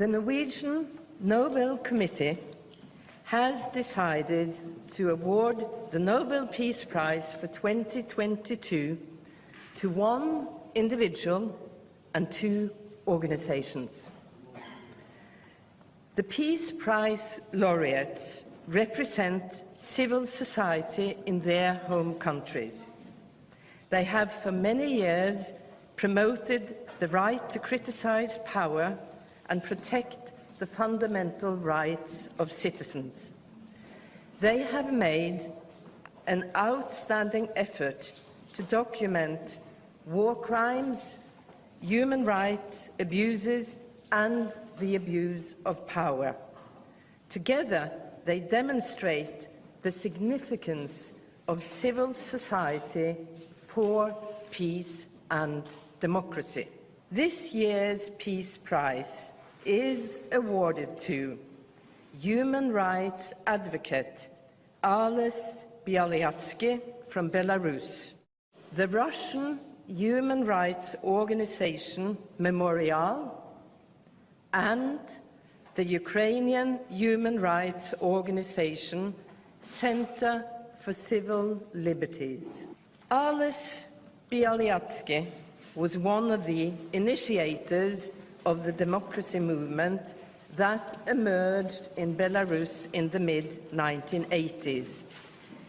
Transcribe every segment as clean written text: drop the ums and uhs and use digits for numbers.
The Norwegian Nobel Committee has decided to award the Nobel Peace Prize for 2022 to one individual and two organizations. The Peace Prize laureates represent civil society in their home countries. They have for many years promoted the right to criticize power and protect the fundamental rights of citizens. They have made an outstanding effort to document war crimes, human rights abuses, and the abuse of power. Together, they demonstrate the significance of civil society for peace and democracy. This year's Peace Prize is awarded to human rights advocate Ales Bialyatsky from Belarus, the Russian human rights organization Memorial, and the Ukrainian human rights organization Center for Civil Liberties. Ales Bialyatsky was one of the initiators of the democracy movement that emerged in Belarus in the mid-1980s.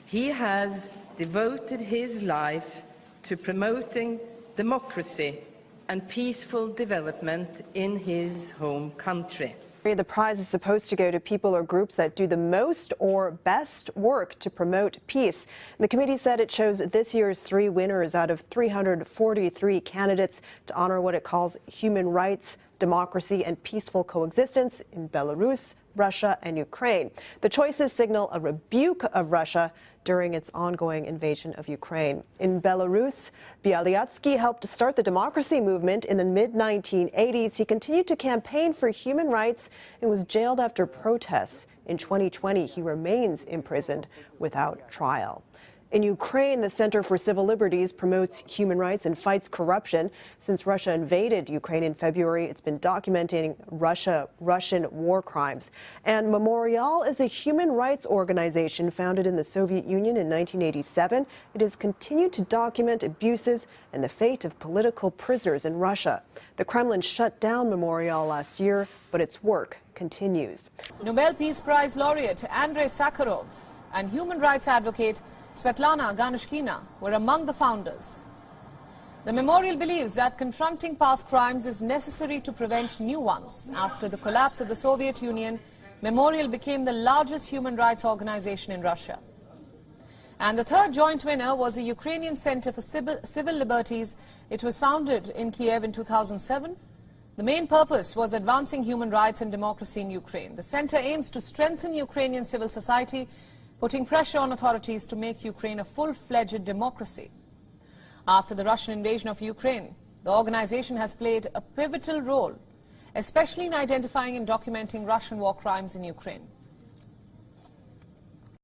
He has devoted his life to promoting democracy and peaceful development in his home country. The prize is supposed to go to people or groups that do the most or best work to promote peace. The committee said it chose this year's 3 winners out of 343 candidates to honor what it calls human rights, democracy, and peaceful coexistence in Belarus, Russia, and Ukraine. The choices signal a rebuke of Russia during its ongoing invasion of Ukraine. In Belarus, Bialyatsky helped to start the democracy movement in the mid-1980s. He continued to campaign for human rights and was jailed after protests. In 2020, he remains imprisoned without trial. In Ukraine, the Center for Civil Liberties promotes human rights and fights corruption. Since Russia invaded Ukraine in February, it's been documenting Russian war crimes. And Memorial is a human rights organization founded in the Soviet Union in 1987. It has continued to document abuses and the fate of political prisoners in Russia. The Kremlin shut down Memorial last year, but its work continues. Nobel Peace Prize laureate Andrei Sakharov and human rights advocate Svetlana Ganashkina were among the founders. The memorial believes that confronting past crimes is necessary to prevent new ones. After the collapse of the Soviet Union, Memorial became the largest human rights organization in Russia. And the third joint winner was the Ukrainian Center for Civil Liberties. It was founded in Kiev in 2007. The main purpose was advancing human rights and democracy in Ukraine. The center aims to strengthen Ukrainian civil society, putting pressure on authorities to make Ukraine a full-fledged democracy. After the Russian invasion of Ukraine, the organization has played a pivotal role, especially in identifying and documenting Russian war crimes in Ukraine.